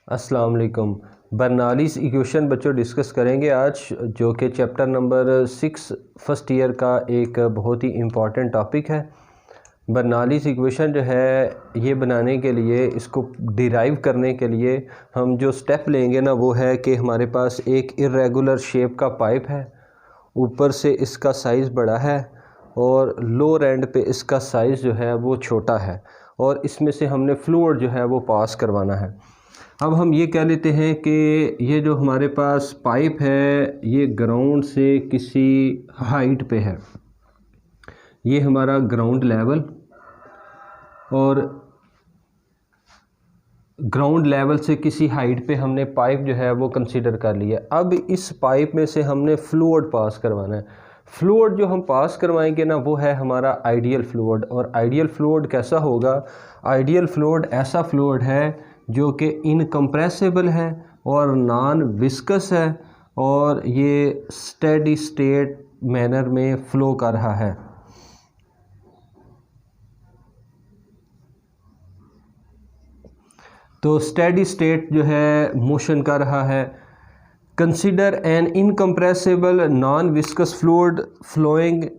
अस्सलाम वालेकुम। बर्नौलीज़ इक्वेशन बच्चों डिस्कस करेंगे आज, जो कि चैप्टर नंबर 6 फर्स्ट ईयर का एक बहुत ही इम्पॉर्टेंट टॉपिक है। बर्नौलीज़ इक्वेशन जो है ये बनाने के लिए, इसको डिराइव करने के लिए हम जो स्टेप लेंगे ना वो है कि हमारे पास एक इर्रेगुलर शेप का पाइप है, ऊपर से इसका साइज़ बड़ा है और लोअर एंड पे इसका साइज़ जो है वो छोटा है, और इसमें से हमने फ्लूइड जो है वो पास करवाना है। अब हम ये कह लेते हैं कि ये जो हमारे पास पाइप है ये ग्राउंड से किसी हाइट पे है, ये हमारा ग्राउंड लेवल, और ग्राउंड लेवल से किसी हाइट पे हमने पाइप जो है वो कंसीडर कर लिया। अब इस पाइप में से हमने फ्लूइड पास करवाना है। फ्लूइड जो हम पास करवाएंगे ना वो है हमारा आइडियल फ्लूइड। और आइडियल फ्लूइड कैसा होगा? आइडियल फ्लूइड ऐसा फ्लूइड है जो कि इनकम्प्रेसिबल है और नॉन विस्कस है, और ये स्टेडी स्टेट मैनर में फ़्लो कर रहा है। तो स्टेडी स्टेट जो है मोशन कर रहा है। Consider N incompressible non viscous fluid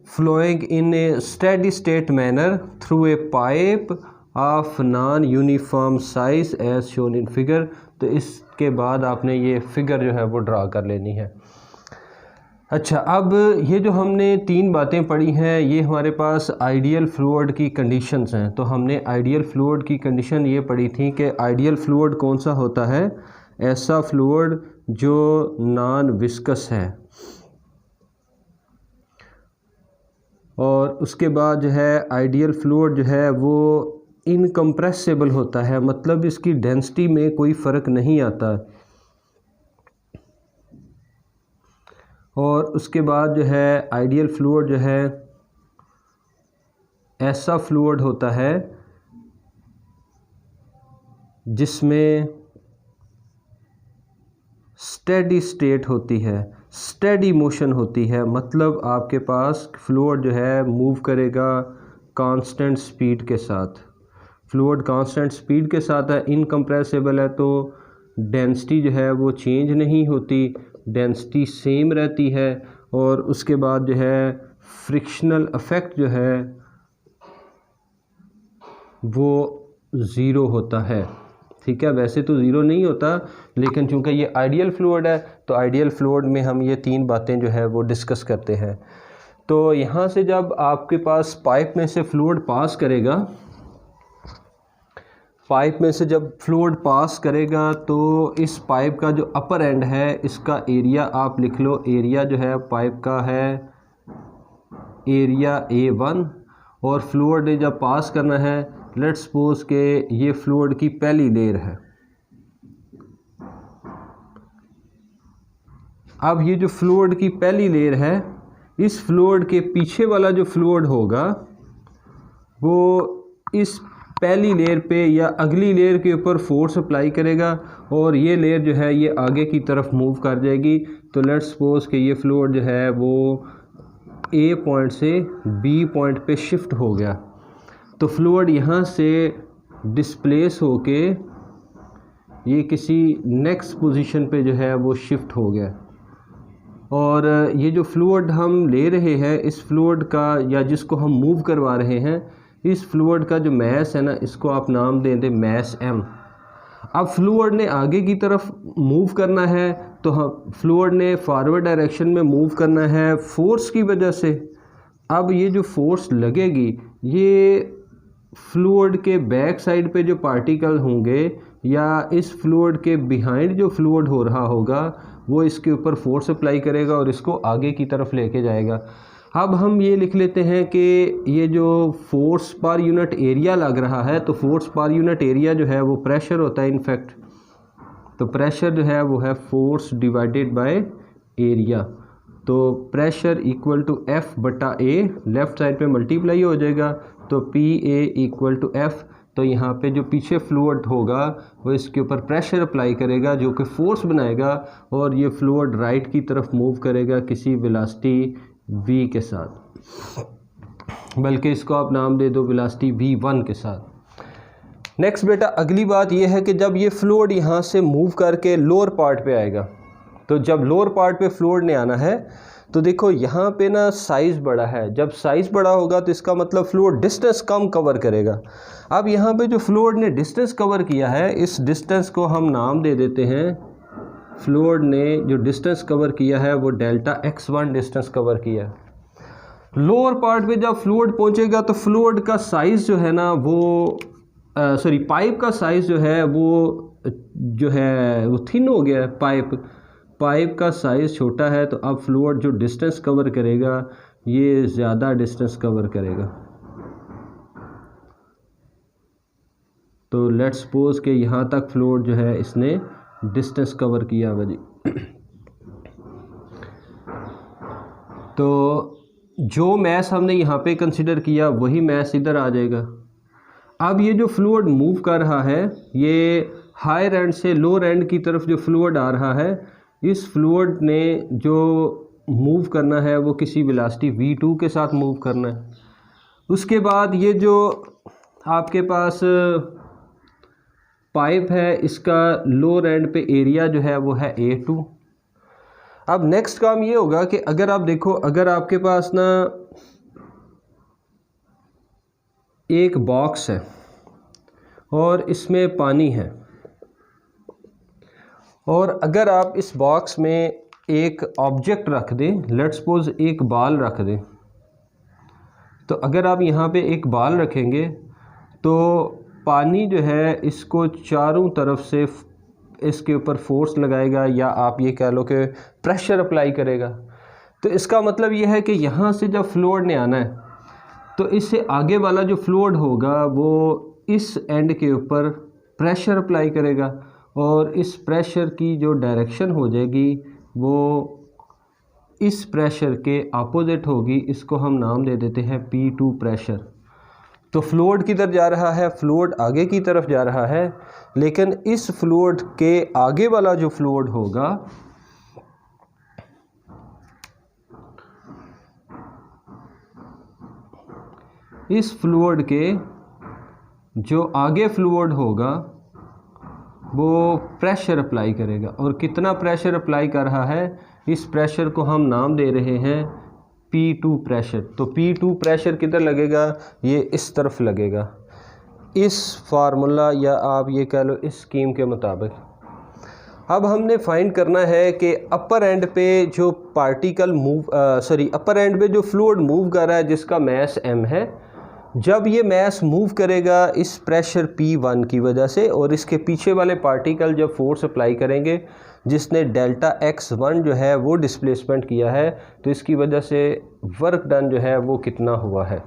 flowing in a steady state manner through a pipe of non uniform size as shown in figure। तो इसके बाद आपने ये फिगर जो है वो ड्रा कर लेनी है। अच्छा, अब ये जो हमने तीन बातें पढ़ी हैं ये हमारे पास आइडियल फ्लूइड की कंडीशंस हैं। तो हमने आइडियल फ्लूइड की कंडीशन ये पढ़ी थी कि आइडियल फ्लूइड कौन सा होता है? ऐसा फ्लूइड जो नॉन विस्कस है, और उसके बाद जो है आइडियल फ्लूइड जो है वो इनकम्प्रेसिबल होता है, मतलब इसकी डेंसिटी में कोई फ़र्क नहीं आता। और उसके बाद जो है आइडियल फ्लूइड जो है ऐसा फ्लूइड होता है जिसमें स्टेडी स्टेट होती है, स्टेडी मोशन होती है, मतलब आपके पास फ्लूइड जो है मूव करेगा कांस्टेंट स्पीड के साथ। फ्लूइड कांस्टेंट स्पीड के साथ है, इनकम्प्रेसिबल है, तो डेंसिटी जो है वो चेंज नहीं होती, डेंसिटी सेम रहती है। और उसके बाद जो है फ्रिक्शनल इफेक्ट जो है वो ज़ीरो होता है। ठीक है, वैसे तो ज़ीरो नहीं होता, लेकिन चूंकि ये आइडियल फ्लूइड है तो आइडियल फ्लूइड में हम ये तीन बातें जो है वो डिस्कस करते हैं। तो यहाँ से जब आपके पास पाइप में से फ्लूइड पास करेगा, पाइप में से जब फ्लूइड पास करेगा तो इस पाइप का जो अपर एंड है इसका एरिया आप लिख लो। एरिया जो है पाइप का है एरिया A1, और फ्लूइड ने जब पास करना है, लेट्स सपोज के ये फ्लूइड की पहली लेयर है। अब ये जो फ्लूइड की पहली लेयर है, इस फ्लूइड के पीछे वाला जो फ्लूइड होगा वो इस पहली लेयर पे या अगली लेयर के ऊपर फोर्स अप्लाई करेगा, और ये लेयर जो है ये आगे की तरफ मूव कर जाएगी। तो लेट्स सपोज कि ये फ्लूइड जो है वो A पॉइंट से B पॉइंट पे शिफ्ट हो गया, तो फ्लूइड यहाँ से डिस्प्लेस होके ये किसी नेक्स्ट पोजीशन पे जो है वो शिफ्ट हो गया। और ये जो फ्लूइड हम ले रहे हैं, इस फ्लूइड का या जिसको हम मूव करवा रहे हैं, इस फ्लूइड का जो मैस है ना, इसको आप नाम दे दें मैस M। अब फ्लूइड ने आगे की तरफ मूव करना है, तो हम फ्लूइड ने फॉरवर्ड डायरेक्शन में मूव करना है फोर्स की वजह से। अब ये जो फोर्स लगेगी, ये फ्लूइड के बैक साइड पे जो पार्टिकल होंगे या इस फ्लूइड के बिहाइंड जो फ्लूइड हो रहा होगा वो इसके ऊपर फोर्स अप्लाई करेगा और इसको आगे की तरफ लेके जाएगा। अब हम ये लिख लेते हैं कि ये जो फोर्स पर यूनिट एरिया लग रहा है, तो फोर्स पर यूनिट एरिया जो है वो प्रेशर होता है इनफैक्ट। तो प्रेशर जो है वो है फोर्स डिवाइडेड बाय एरिया। तो प्रेशर इक्वल टू F बटा A, लेफ़्ट साइड पे मल्टीप्लाई हो जाएगा, तो PA इक्वल टू F। तो यहाँ पे जो पीछे फ्लूइड होगा वो इसके ऊपर प्रेशर अप्लाई करेगा जो कि फोर्स बनाएगा, और ये फ्लूइड राइट की तरफ मूव करेगा किसी वेलोसिटी V के साथ, बल्कि इसको आप नाम दे दो वेलोसिटी V1 के साथ। नेक्स्ट बेटा अगली बात यह है कि जब ये फ्लूइड यहाँ से मूव करके लोअर पार्ट पे आएगा, तो जब लोअर पार्ट पे फ्लूइड ने आना है तो देखो यहाँ पे ना साइज़ बड़ा है, जब साइज़ बड़ा होगा तो इसका मतलब फ्लूइड डिस्टेंस कम कवर करेगा। अब यहाँ पे जो फ्लूइड ने डिस्टेंस कवर किया है, इस डिस्टेंस को हम नाम दे देते हैं, फ्लूइड ने जो डिस्टेंस कवर किया है वो डेल्टा x1 डिस्टेंस कवर किया है। लोअर पार्ट पे जब फ्लूइड पहुँचेगा तो फ्लूइड का साइज़ जो है ना वो पाइप का साइज़ जो है वो थिन हो गया है। पाइप का साइज़ छोटा है, तो अब फ्लूइड जो डिस्टेंस कवर करेगा ये ज़्यादा डिस्टेंस कवर करेगा। तो लेट्स सपोज कि यहाँ तक फ्लूइड जो है इसने डिस्टेंस कवर किया हुआ जी। तो जो मैस हमने यहाँ पे कंसिडर किया वही मैस इधर आ जाएगा। अब ये जो फ्लूइड मूव कर रहा है, ये हायर एंड से लोअर एंड की तरफ जो फ्लूइड आ रहा है, इस फ्लूइड ने जो मूव करना है वो किसी वेलोसिटी v2 के साथ मूव करना है। उसके बाद ये जो आपके पास पाइप है, इसका लोअर एंड पे एरिया जो है वो है A2। अब नेक्स्ट काम ये होगा कि अगर आप देखो, अगर आपके पास ना एक बॉक्स है और इसमें पानी है, और अगर आप इस बॉक्स में एक ऑब्जेक्ट रख दें, लेट्स सपोज एक बाल रख दें, तो अगर आप यहाँ पे एक बाल रखेंगे तो पानी जो है इसको चारों तरफ से इसके ऊपर फोर्स लगाएगा, या आप ये कह लो कि प्रेशर अप्लाई करेगा। तो इसका मतलब ये है कि यहाँ से जब फ्लूइड ने आना है तो इससे आगे वाला जो फ्लूइड होगा वो इस एंड के ऊपर प्रेशर अप्लाई करेगा, और इस प्रेशर की जो डायरेक्शन हो जाएगी वो इस प्रेशर के अपोजिट होगी। इसको हम नाम दे देते हैं P2 प्रेशर। तो फ्लूइड किधर जा रहा है? फ्लूइड आगे की तरफ जा रहा है, लेकिन इस फ्लूइड के आगे वाला जो फ्लूइड होगा इस फ्लूइड के जो आगे फ्लूइड होगा वो प्रेशर अप्लाई करेगा। और कितना प्रेशर अप्लाई कर रहा है, इस प्रेशर को हम नाम दे रहे हैं P2 प्रेशर। तो P2 प्रेशर किधर लगेगा? ये इस तरफ लगेगा, इस फार्मूला या आप ये कह लो इस स्कीम के मुताबिक। अब हमने फाइंड करना है कि अपर एंड पे जो पार्टिकल अपर एंड पे जो फ्लूइड मूव कर रहा है जिसका मैस m है, जब ये मैस मूव करेगा इस प्रेशर P1 की वजह से, और इसके पीछे वाले पार्टिकल जब फोर्स अप्लाई करेंगे जिसने डेल्टा x1 जो है वो डिस्प्लेसमेंट किया है, तो इसकी वजह से वर्क डन जो है वो कितना हुआ है।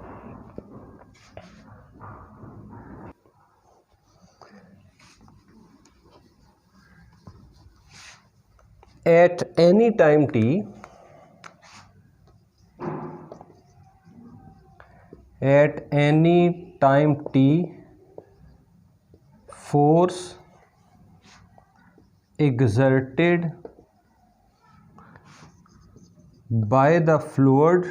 At any time t, at any time t, force exerted by the fluid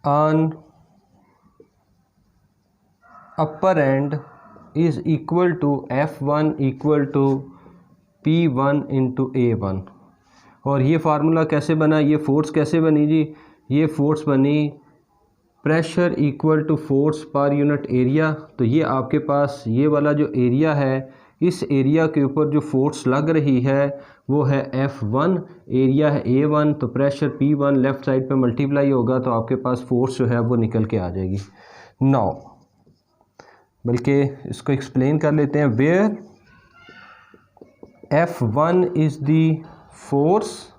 on upper end is equal to F1 equal to P1 into A1। और ये फार्मूला कैसे बना, ये फोर्स कैसे बनी जी? ये फोर्स बनी pressure equal to force per unit area. तो ये आपके पास ये वाला जो एरिया है, इस एरिया के ऊपर जो फोर्स लग रही है वो है F1, एरिया है A1, तो प्रेशर P1 लेफ़्ट साइड पे मल्टीप्लाई होगा, तो आपके पास फोर्स जो है वो निकल के आ जाएगी। नाउ बल्कि इसको एक्सप्लेन कर लेते हैं। Where F1 is the force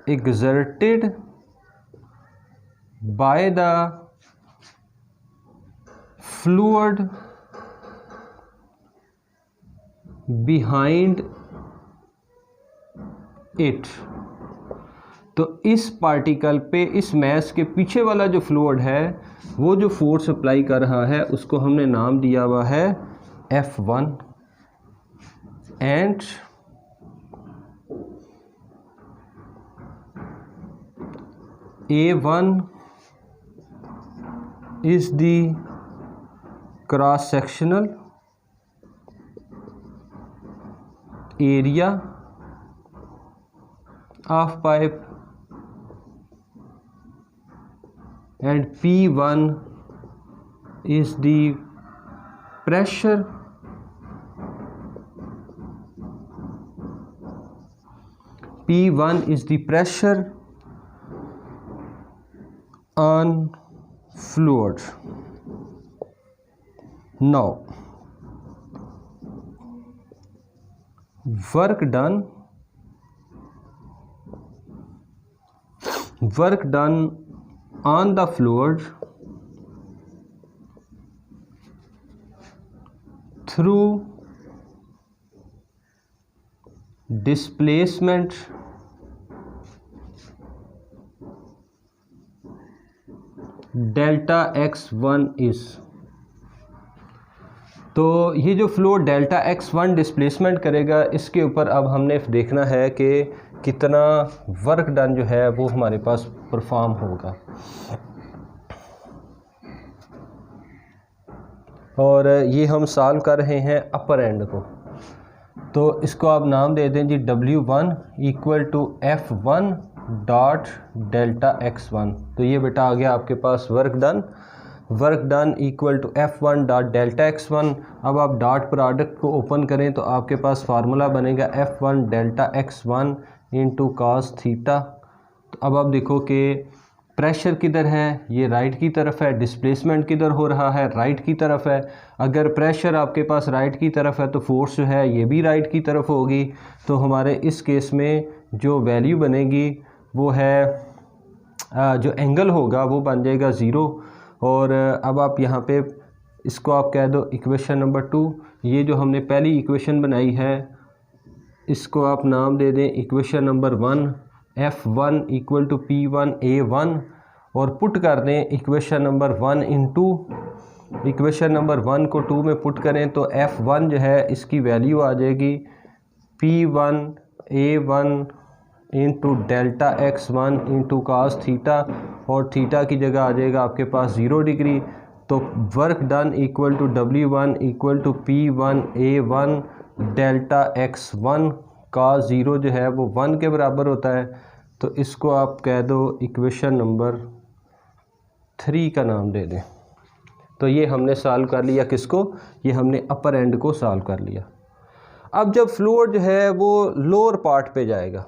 exerted by the fluid behind it। तो इस पार्टिकल पे, इस मैस के पीछे वाला जो फ्लूइड है वो जो फोर्स अप्लाई कर रहा है उसको हमने नाम दिया हुआ है F1, and A1 is the cross sectional area of pipe, and P1 is the pressure on fluid. Now work done on the fluid through displacement delta x1 इस। तो ये जो फ्लो डेल्टा x1 डिस्प्लेसमेंट करेगा, इसके ऊपर अब हमने देखना है कि कितना वर्क डन जो है वो हमारे पास परफॉर्म होगा। और ये हम सॉल्व कर रहे हैं अपर एंड को, तो इसको आप नाम दे दें जी W1 equal to F1 dot delta x1। तो ये बेटा आ गया आपके पास work done equal to F1 dot delta x1। अब आप डॉट प्रोडक्ट को ओपन करें तो आपके पास फार्मूला बनेगा F1 delta x1 into cos theta. तो अब आप देखो कि प्रेशर किधर है, ये राइट की तरफ है, डिस्प्लेसमेंट किधर हो रहा है, राइट की तरफ है। अगर प्रेशर आपके पास राइट की तरफ है तो फोर्स जो है ये भी राइट की तरफ होगी। तो हमारे इस केस में जो वैल्यू बनेगी वो है, जो एंगल होगा वो बन जाएगा 0। और अब आप यहाँ पे इसको आप कह दो इक्वेशन नंबर 2। ये जो हमने पहली इक्वेशन बनाई है इसको आप नाम दे दें equation number 1, F1 equal to P1 A1, और पुट कर दें equation number 1 into equation number 1 को 2 में पुट करें तो F1 जो है इसकी वैल्यू आ जाएगी P1 A1 into delta x1 into cos theta, और थीटा की जगह आ जाएगा आपके पास 0 डिग्री। तो work done equal to W1 equal to P1 A1 delta x1 का 0 जो है वो 1 के बराबर होता है। तो इसको आप कह दो इक्वेशन नंबर 3 का नाम दे दें। तो ये हमने सॉल्व कर लिया किसको, ये हमने अपर एंड को सॉल्व कर लिया। अब जब फ्लूइड जो है वो लोअर पार्ट पे जाएगा,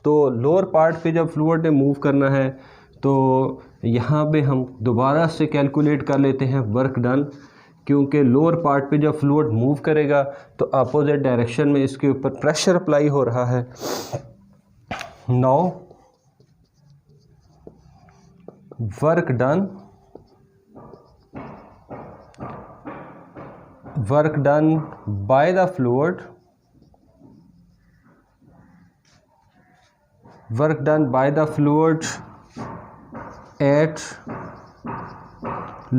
तो लोअर पार्ट पे जब फ्लूइड ने मूव करना है तो यहाँ पे हम दोबारा से कैलकुलेट कर लेते हैं वर्क डन, क्योंकि लोअर पार्ट पे जब फ्लूइड मूव करेगा तो अपोजिट डायरेक्शन में इसके ऊपर प्रेशर अप्लाई हो रहा है। Now work done by the fluid, work done by the fluid at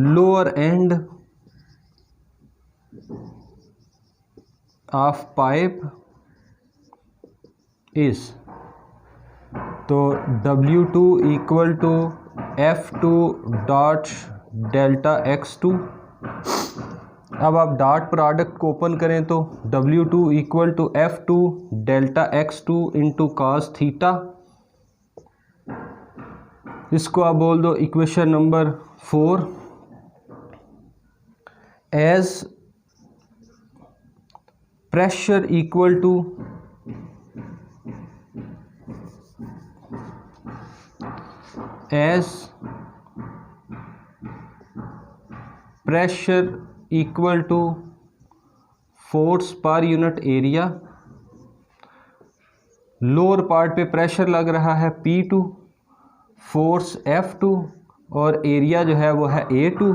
lower end of pipe is, तो W2 equal to F2 dot delta x2। अब आप डॉट प्रोडक्ट को ओपन करें तो W2 equal to F2 delta x2 into cos theta. इसको आप बोल दो equation number 4। As pressure equal to force per unit area. Lower part पे प्रेशर लग रहा है P2, फोर्स F2 और एरिया जो है वो है A2।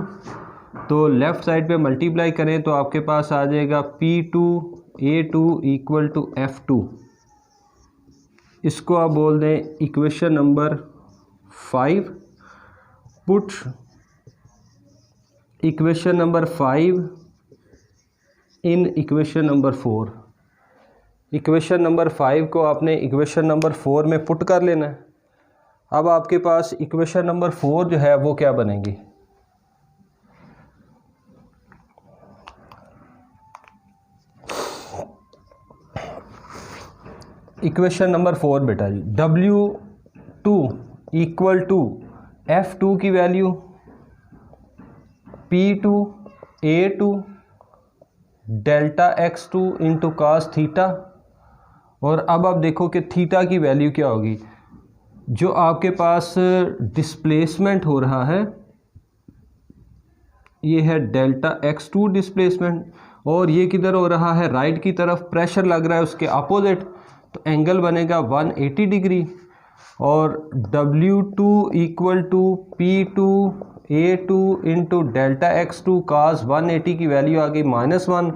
तो लेफ़्ट साइड पे मल्टीप्लाई करें तो आपके पास आ जाएगा P2 A2 equal to F2। इसको आप बोल दें equation number 5। Put equation number 5 in equation number 4। Equation number 5 को आपने इक्वेशन नंबर 4 में पुट कर लेना है। अब आपके पास इक्वेशन नंबर 4 जो है वो क्या बनेगी, इक्वेशन नंबर 4 बेटा जी, W2 इक्वल टू F2 की value P2 A2 delta X2 into cos theta. और अब आप देखो कि थीटा की वैल्यू क्या होगी। जो आपके पास डिस्प्लेसमेंट हो रहा है ये है डेल्टा X2 डिस्प्लेसमेंट, और ये किधर हो रहा है, राइट की तरफ प्रेशर लग रहा है उसके अपोजिट, तो एंगल बनेगा 180 डिग्री। और W2 equal to P2 A2 into delta X2 cos 180 की वैल्यू आ गई -1।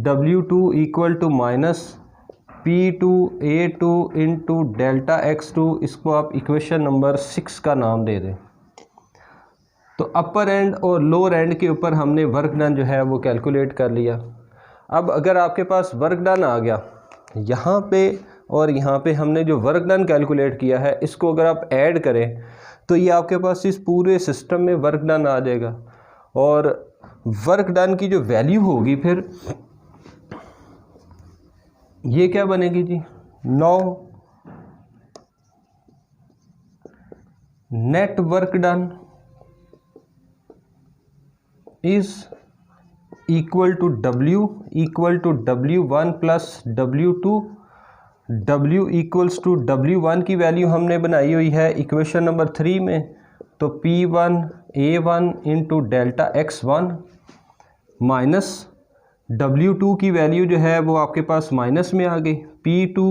W2 equal to minus P2 A2 into delta X2, इसको आप इक्वेशन नंबर 6 का नाम दे दें। तो अपर एंड और लोअर एंड के ऊपर हमने वर्क डन जो है वो कैलकुलेट कर लिया। अब अगर आपके पास वर्क डन आ गया यहाँ पे और यहाँ पे, हमने जो वर्क डन कैलकुलेट किया है इसको अगर आप ऐड करें तो ये आपके पास इस पूरे सिस्टम में वर्क डन आ जाएगा। और वर्क डन की जो वैल्यू होगी फिर ये क्या बनेगी जी, 9। Net work done is equal to W1 plus W2। W equals to W1 की वैल्यू हमने बनाई हुई है इक्वेशन नंबर 3 में, तो P1 A1 into delta X1 minus W2 की वैल्यू जो है वो आपके पास माइनस में आ गई, P2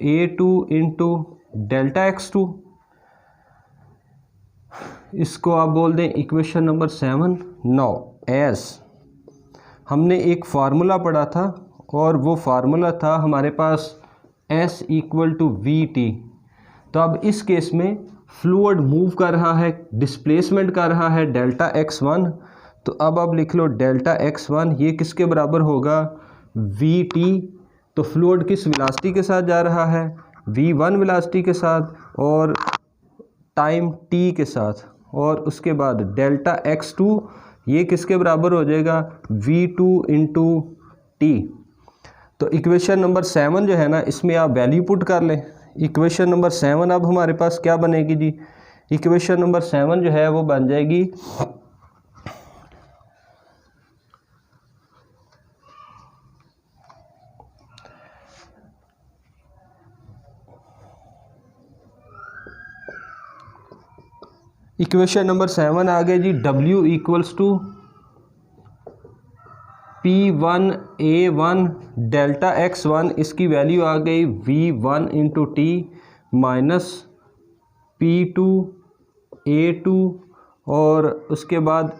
A2 into delta X2। इसको आप बोल दें इक्वेशन नंबर 7। नाउ एस हमने एक फार्मूला पढ़ा था और वो फार्मूला था हमारे पास S इक्वल टू VT। तो अब इस केस में फ्लूइड मूव कर रहा है, डिस्प्लेसमेंट कर रहा है डेल्टा X1, तो अब आप लिख लो डेल्टा X1 ये किसके बराबर होगा, VT। तो फ्लूइड किस वेलोसिटी के साथ जा रहा है, V1 वेलोसिटी के साथ और टाइम T के साथ। और उसके बाद डेल्टा X2 ये किसके बराबर हो जाएगा, V2 इंटू T। तो इक्वेशन नंबर 7 जो है ना इसमें आप वैल्यू पुट कर लें। इक्वेशन नंबर 7 अब हमारे पास क्या बनेगी जी, इक्वेशन नंबर 7 जो है वो बन जाएगी इक्वेशन नंबर 7 आ गए जी, W equals to P1 A1 delta X1, इसकी वैल्यू आ गई V1 into T minus P2 A2 और उसके बाद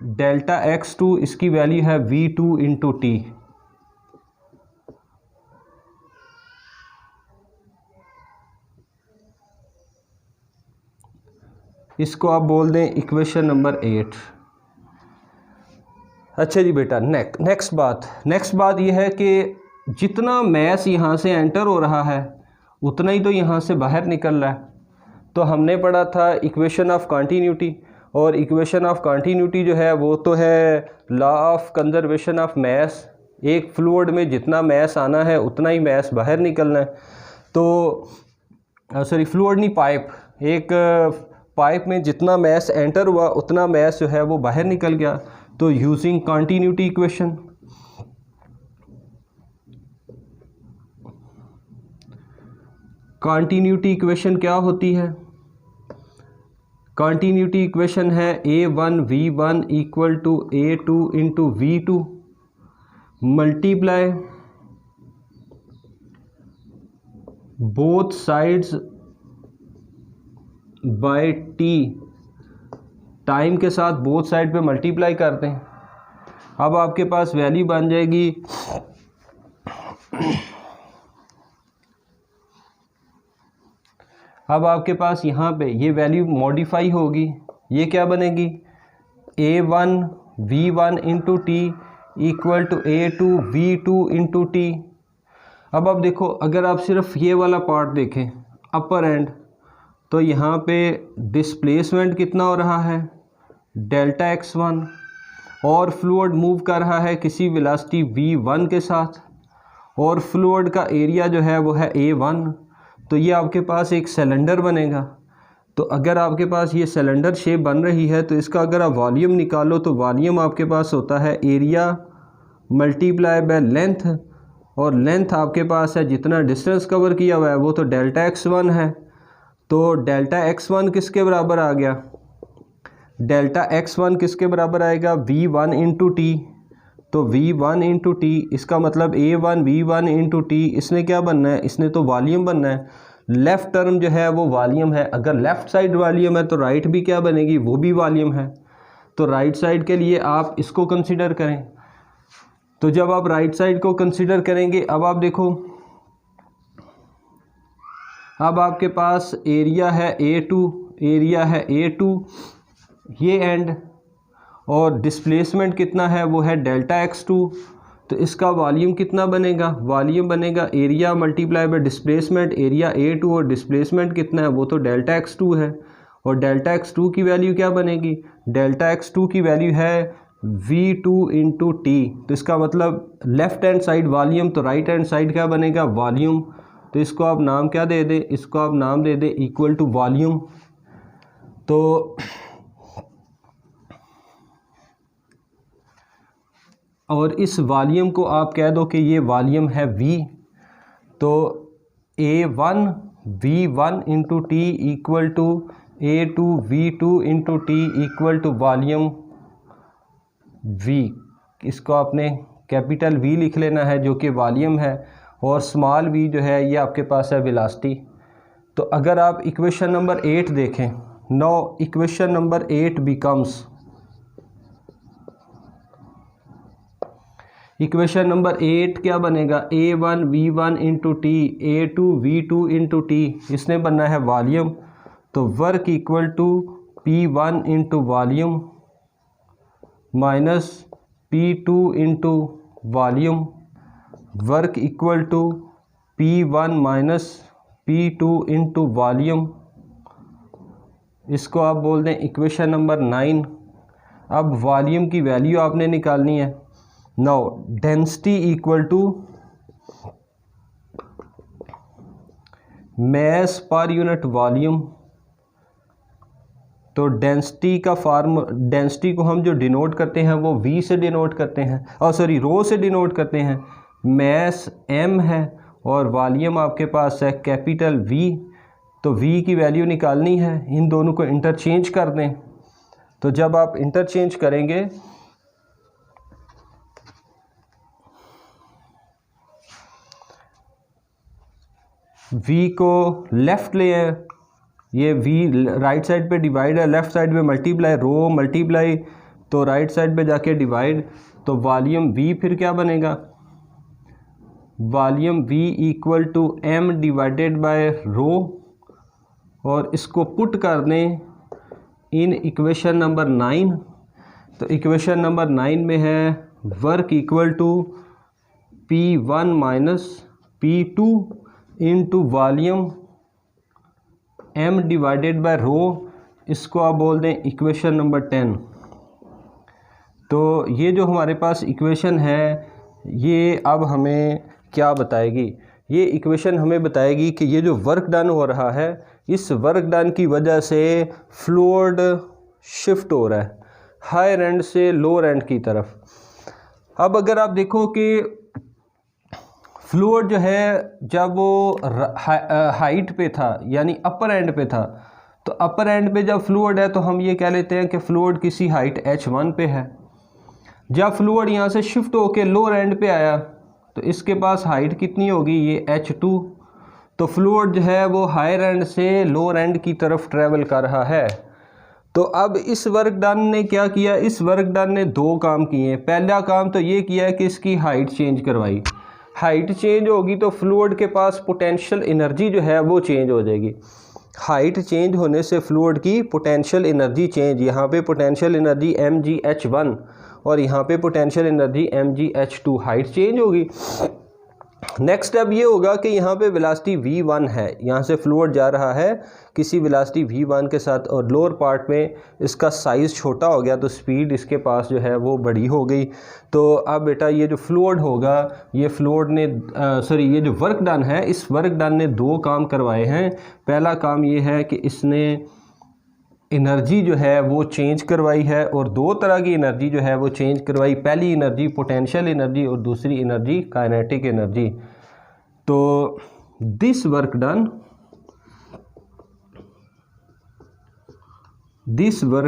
डेल्टा X2 इसकी वैल्यू है V2 इंटू T। इसको आप बोल दें इक्वेशन नंबर 8। अच्छा जी बेटा, नेक्स्ट बात यह है कि जितना मैस यहाँ से एंटर हो रहा है उतना ही तो यहाँ से बाहर निकल रहा है। तो हमने पढ़ा था इक्वेशन ऑफ कॉन्टीन्यूटी, और इक्वेशन ऑफ कॉन्टीन्यूटी जो है वो तो है law of conservation of mass. एक फ्लूइड में जितना मैस आना है उतना ही मैस बाहर निकलना है। तो सॉरी फ्लूइड नहीं, पाइप में जितना मैस एंटर हुआ उतना मैस जो है वो बाहर निकल गया। तो using continuity equation, continuity equation क्या होती है, कॉन्टीन्यूटी इक्वेशन है A1 V1 equal to A2 into V2 multiply both sides by T। Time के साथ बोथ साइड पे मल्टीप्लाई करते हैं। अब आपके पास वैल्यू बन जाएगी अब आपके पास यहाँ पे ये वैल्यू मॉडिफाई होगी, ये क्या बनेगी A1 V1 into T equal to A2 V2 into T। अब आप देखो, अगर आप सिर्फ ये वाला पार्ट देखें अपर एंड, तो यहाँ पे डिस्प्लेसमेंट कितना हो रहा है डेल्टा X1, और फ्लूइड मूव कर रहा है किसी वेलोसिटी V1 के साथ, और फ्लूइड का एरिया जो है वो है A1। तो ये आपके पास एक सिलेंडर बनेगा। तो अगर आपके पास ये सिलेंडर शेप बन रही है तो इसका अगर आप वॉल्यूम निकालो तो वॉल्यूम आपके पास होता है एरिया मल्टीप्लाई बाय लेंथ, और लेंथ आपके पास है जितना डिस्टेंस कवर किया हुआ है वो तो डेल्टा x1 है। तो डेल्टा x1 किसके बराबर आ गया? डेल्टा x1 किसके बराबर आएगा? V1 into T. तो V1 इंटू टी, इसका मतलब A1 V1 इंटू टी, इसने क्या बनना है? इसने तो वॉल्यूम बनना है। लेफ़्ट टर्म जो है वो वॉल्यूम है। अगर लेफ़्ट साइड वॉल्यूम है तो राइट भी क्या बनेगी? वो भी वॉल्यूम है। तो राइट साइड के लिए आप इसको कंसिडर करें। तो जब आप राइट साइड को कंसिडर करेंगे, अब आप देखो, अब आपके पास एरिया है A2, एरिया है A2 ये एंड, और डिस्प्लेसमेंट कितना है? वो है डेल्टा x2। तो इसका वॉल्यूम कितना बनेगा? वॉल्यूम बनेगा area multiply by displacement, area A2 और डिस्प्लेसमेंट कितना है? वो तो डेल्टा x2 है। और डेल्टा x2 की वैल्यू क्या बनेगी? डेल्टा x2 की वैल्यू है V2 इंटू टी। तो इसका मतलब लेफ़्ट हैंड साइड वॉल्यूम, तो राइट हैंड साइड क्या बनेगा? वॉल्यूम। तो इसको आप नाम क्या दे दें? इसको आप नाम दे दें इक्वल टू वॉल्यूम। तो और इस वॉल्यूम को आप कह दो कि ये वॉल्यूम है V। तो A1 V1 into t equal to A2 V2 into t equal to volume V। इसको आपने कैपिटल V लिख लेना है जो कि वॉल्यूम है, और स्मॉल v जो है ये आपके पास है वेलोसिटी। तो अगर आप इक्वेशन नंबर 8 देखें, now equation number 8 becomes, equation number 8 क्या बनेगा? A1 V1 into T, A2 V2 into T, इसने बनना है वॉल्यूम। तो work equal to P1 into volume minus P2 into volume, work equal to P1 minus P2 into volume. इसको आप बोल दें इक्वेशन नंबर 9। अब वॉल्यूम की वैल्यू आपने निकालनी है। Now density equal to mass per unit volume. तो डेंसिटी का फॉर्म, डेंसिटी को हम जो डिनोट करते हैं वो V से डिनोट करते हैं, और सॉरी रो से डिनोट करते हैं। मास M है और वॉल्यूम आपके पास है कैपिटल V। तो V की वैल्यू निकालनी है, इन दोनों को इंटरचेंज कर दें। तो जब आप इंटरचेंज करेंगे V को लेफ़्ट ले है, ये V राइट साइड पे डिवाइड है, लेफ़्ट साइड पे मल्टीप्लाई, रो मल्टीप्लाई, तो राइट साइड पे जाके डिवाइड। तो वॉल्यूम V फिर क्या बनेगा? Volume V equal to M divided by rho, और इसको पुट कर दें इन इक्वेशन नंबर 9। तो इक्वेशन नंबर 9 में है work equal to P1 minus P2 into volume M divided by rho. इसको आप बोल दें इक्वेशन नंबर 10। तो ये जो हमारे पास इक्वेशन है ये अब हमें क्या बताएगी? ये इक्वेशन हमें बताएगी कि ये जो वर्क डन हो रहा है, इस वर्क डन की वजह से फ्लूइड शिफ्ट हो रहा है हायर एंड से लोअर एंड की तरफ। अब अगर आप देखो कि फ्लूइड जो है जब वो हाइट पे था यानी अपर एंड पे था, तो अपर एंड पे जब फ्लूइड है तो हम ये कह लेते हैं कि फ्लूइड किसी हाइट h1 पे है। जब फ्लूइड यहाँ से शिफ्ट होके लोअर एंड पे आया तो इसके पास हाइट कितनी होगी? ये h2। तो फ्लूइड जो है वो हायर एंड से लोअर एंड की तरफ ट्रैवल कर रहा है। तो अब इस वर्क डन ने क्या किया? इस वर्क डन ने दो काम किए। पहला काम तो ये किया कि इसकी हाइट चेंज करवाई। हाइट चेंज होगी तो फ्लूइड के पास पोटेंशियल एनर्जी जो है वो चेंज हो जाएगी। हाइट चेंज होने से फ्लूइड की पोटेंशियल एनर्जी चेंज, यहाँ पे पोटेंशियल एनर्जी mgh1 और यहाँ पे potential energy mgh2, height change होगी। नेक्स्ट स्टेप ये होगा कि यहाँ पे वेलोसिटी v1 है, यहाँ से फ्लूइड जा रहा है किसी वेलोसिटी v1 के साथ और लोअर पार्ट में इसका साइज़ छोटा हो गया तो स्पीड इसके पास जो है वो बड़ी हो गई। तो अब बेटा ये जो फ्लूइड होगा, ये फ्लूइड ने ये जो वर्क डन है, इस वर्क डन ने दो काम करवाए हैं। पहला काम ये है कि इसने एनर्जी जो है वो चेंज करवाई है और दो तरह की एनर्जी जो है वो चेंज करवाई। पहली एनर्जी पोटेंशियल एनर्जी और दूसरी एनर्जी काइनेटिक एनर्जी। तो this work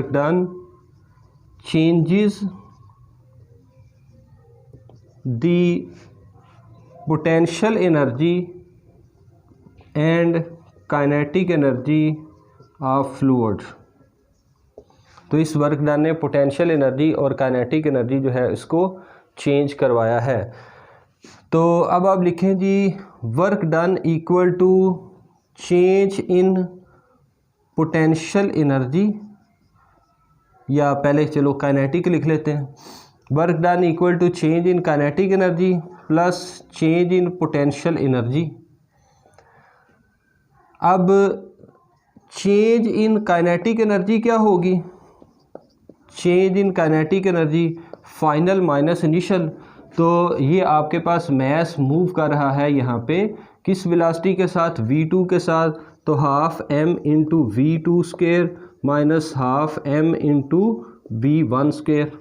done changes the potential energy and kinetic energy of fluid. तो इस वर्क डन ने पोटेंशियल एनर्जी और काइनेटिक एनर्जी जो है इसको चेंज करवाया है। तो अब आप लिखें जी work done equal to change in potential energy, या पहले चलो काइनेटिक लिख लेते हैं। Work done equal to change in kinetic energy plus change in potential energy. अब चेंज इन काइनेटिक एनर्जी क्या होगी? Change in kinetic energy final minus initial. तो ये आपके पास मैस मूव कर रहा है यहाँ पे किस वेलोसिटी के साथ? v2 के साथ। तो half m into v2 square minus half m into v1 square.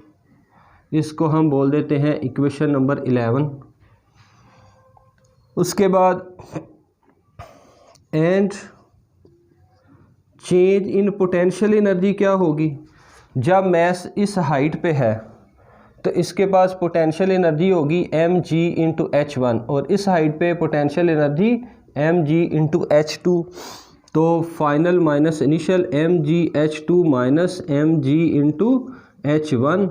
इसको हम बोल देते हैं इक्वेशन नंबर 11। उसके बाद and change in potential energy क्या होगी? जब मैस इस हाइट पे है तो इसके पास पोटेंशियल एनर्जी होगी mg इंटू h1 और इस हाइट पे potential energy mg into h2। तो final minus initial mg h2 minus mg into h1।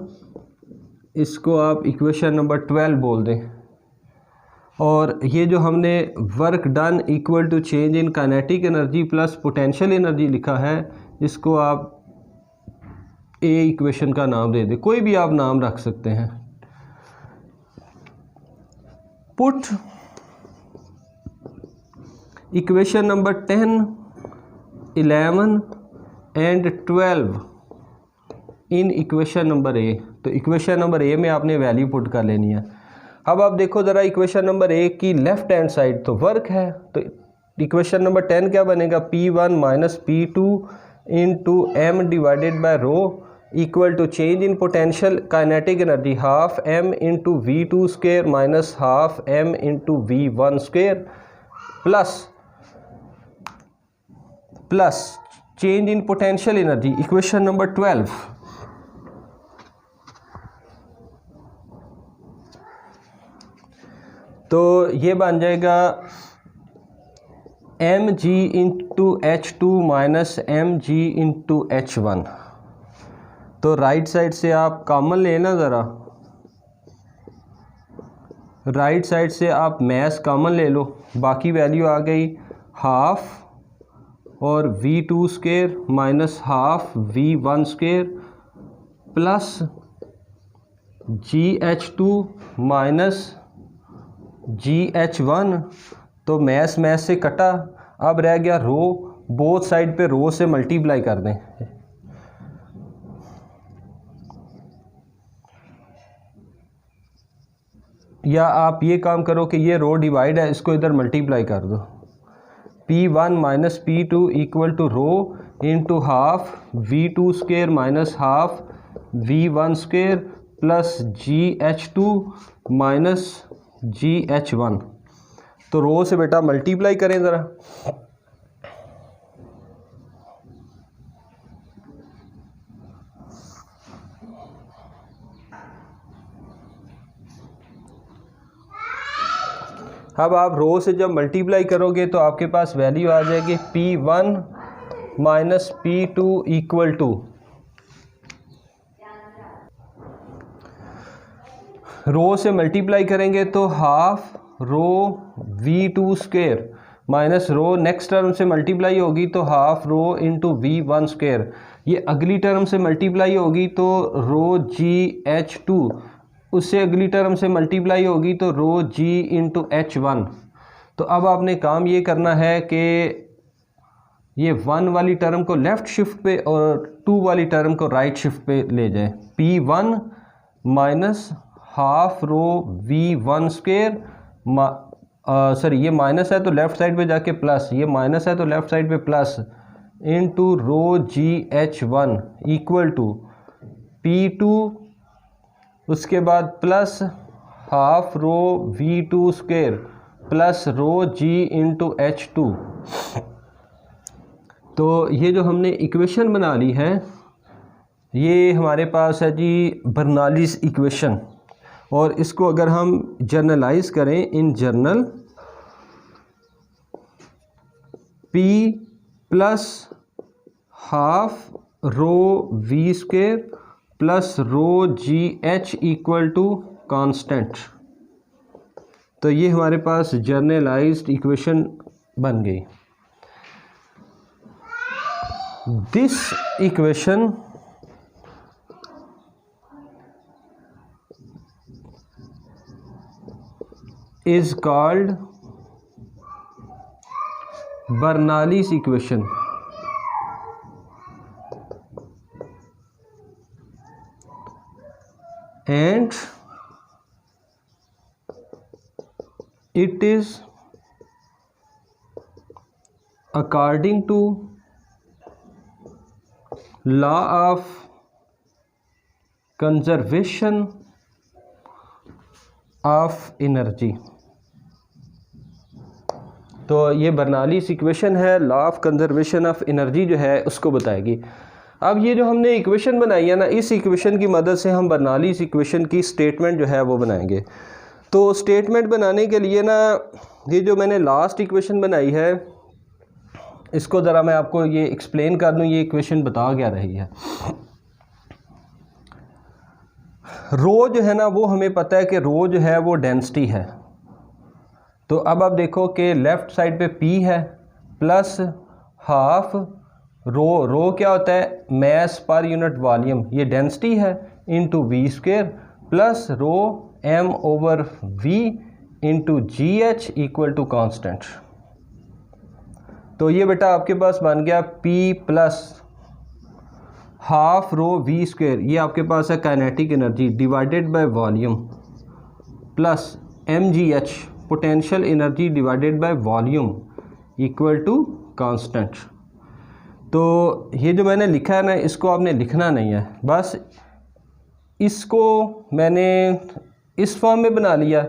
इसको आप इक्वेशन नंबर 12 बोल दें। और ये जो हमने work done equal to change in kinetic energy plus potential energy लिखा है, इसको आप ए इक्वेशन का नाम दे दें, कोई भी आप नाम रख सकते हैं। Put equation number 10, 11 and 12 in equation number ए। तो इक्वेशन नंबर ए में आपने वैल्यू पुट कर लेनी है। अब आप देखो ज़रा इक्वेशन नंबर ए की लेफ़्ट हैंड साइड तो वर्क है, तो इक्वेशन नंबर 10 क्या बनेगा? P1 minus P2 into m divided by rho equal to change in potential kinetic energy half m into v2 square minus half m into v1 square plus change in potential energy equation number 12। तो ये बन जाएगा mg into h2 minus mg into h1। तो right side से आप common लेना ज़रा, right side से आप मैस कॉमन ले लो, बाकी वैल्यू आ गई हाफ और v2 square minus half v1 square plus gh2 minus gh1। तो मैस से कटा, अब रह गया रो, बोथ साइड पे रो से मल्टीप्लाई कर दें। या आप ये काम करो कि ये रो डिवाइड है, इसको इधर मल्टीप्लाई कर दो। P1 minus P2 equal to rho into half v2 square minus half v1 square plus gh2 minus gh1। तो रो से बेटा मल्टीप्लाई करें ज़रा। अब आप रो से जब मल्टीप्लाई करोगे तो आपके पास वैल्यू आ जाएगी P1 minus P2 equal to रो से मल्टीप्लाई करेंगे तो half rho v2 square minus rho next term से मल्टीप्लाई होगी तो half rho into v1 square. ये अगली टर्म से मल्टीप्लाई होगी तो रो gh2 उससे अगली टर्म से मल्टीप्लाई होगी तो रो जी इंटू H1। तो अब आपने काम ये करना है कि ये 1 वाली टर्म को लेफ़्ट शिफ्ट पे और 2 वाली टर्म को राइट शिफ्ट पे ले जाएं। P1 minus half rho V1 square, sorry ये माइनस है तो लेफ़्ट साइड पे जाके प्लस, ये माइनस है तो लेफ़्ट साइड पे plus, into rho g H1 equal to P2, उसके बाद plus half rho V2 square plus rho g into H2। तो ये जो हमने इक्वेशन बना ली है ये हमारे पास है जी बर्नौलीज़ इक्वेशन, और इसको अगर हम जर्नलाइज करें in general, P plus half rho V square plus rho g H equal to constant. तो ये हमारे पास जर्नलाइज्ड इक्वेशन बन गई। This equation is called Bernoulli's equation, and it is according to law of conservation of energy। तो ये बर्नौलीज़ equation है, law of conservation of energy जो है उसको बताएगी। अब ये जो हमने इक्वेशन बनाई है ना, इस इक्वेशन की मदद से हम बर्नौलीज़ इक्वेशन की स्टेटमेंट जो है वो बनाएंगे। तो स्टेटमेंट बनाने के लिए ना, ये जो मैंने लास्ट इक्वेशन बनाई है इसको ज़रा मैं आपको ये एक्सप्लेन कर दूँ, ये इक्वेशन बता क्या रही है। रो जो है ना वो हमें पता है कि रो जो है वो डेंसिटी है। तो अब आप देखो कि लेफ़्ट साइड पे P है प्लस हाफ रो क्या होता है, मैस पर यूनिट वॉल्यूम, ये डेंसिटी है, into V square plus rho M over V into GH equal to constant. तो ये बेटा आपके पास बन गया P plus half rho V square, ये आपके पास है kinetic energy divided by volume, plus MGH potential energy divided by volume equal to constant. तो ये जो मैंने लिखा है ना इसको आपने लिखना नहीं है, बस इसको मैंने इस फॉर्म में बना लिया।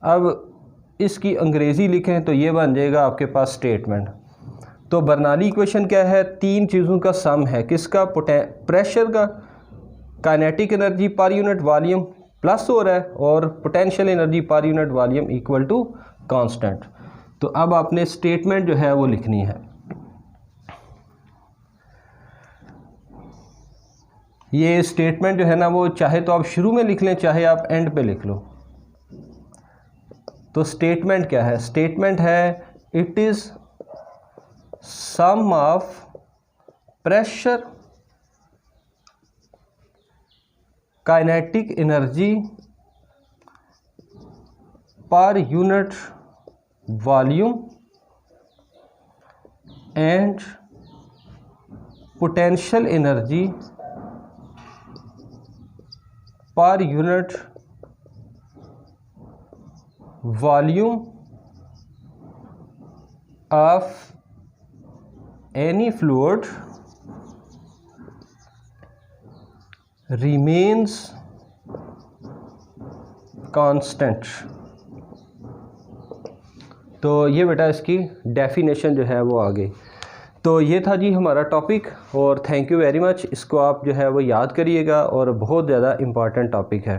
अब इसकी अंग्रेज़ी लिखें तो ये बन जाएगा आपके पास स्टेटमेंट। तो बर्नौली इक्वेशन क्या है, तीन चीज़ों का सम है, किसका, प्रेशर का, kinetic energy per unit volume plus हो रहा है और potential energy per unit volume equal to constant. तो अब आपने स्टेटमेंट जो है वो लिखनी है। ये स्टेटमेंट जो है ना वो चाहे तो आप शुरू में लिख लें, चाहे आप एंड पे लिख लो। तो स्टेटमेंट क्या है, स्टेटमेंट है it is sum of pressure, kinetic energy per unit volume and potential energy per unit volume of any fluid remains constant। तो ये बेटा इसकी डेफिनेशन जो है वो आ गई। तो ये था जी हमारा टॉपिक, और थैंक यू वेरी मच। इसको आप जो है वो याद करिएगा और बहुत ज़्यादा इम्पॉर्टेंट टॉपिक है।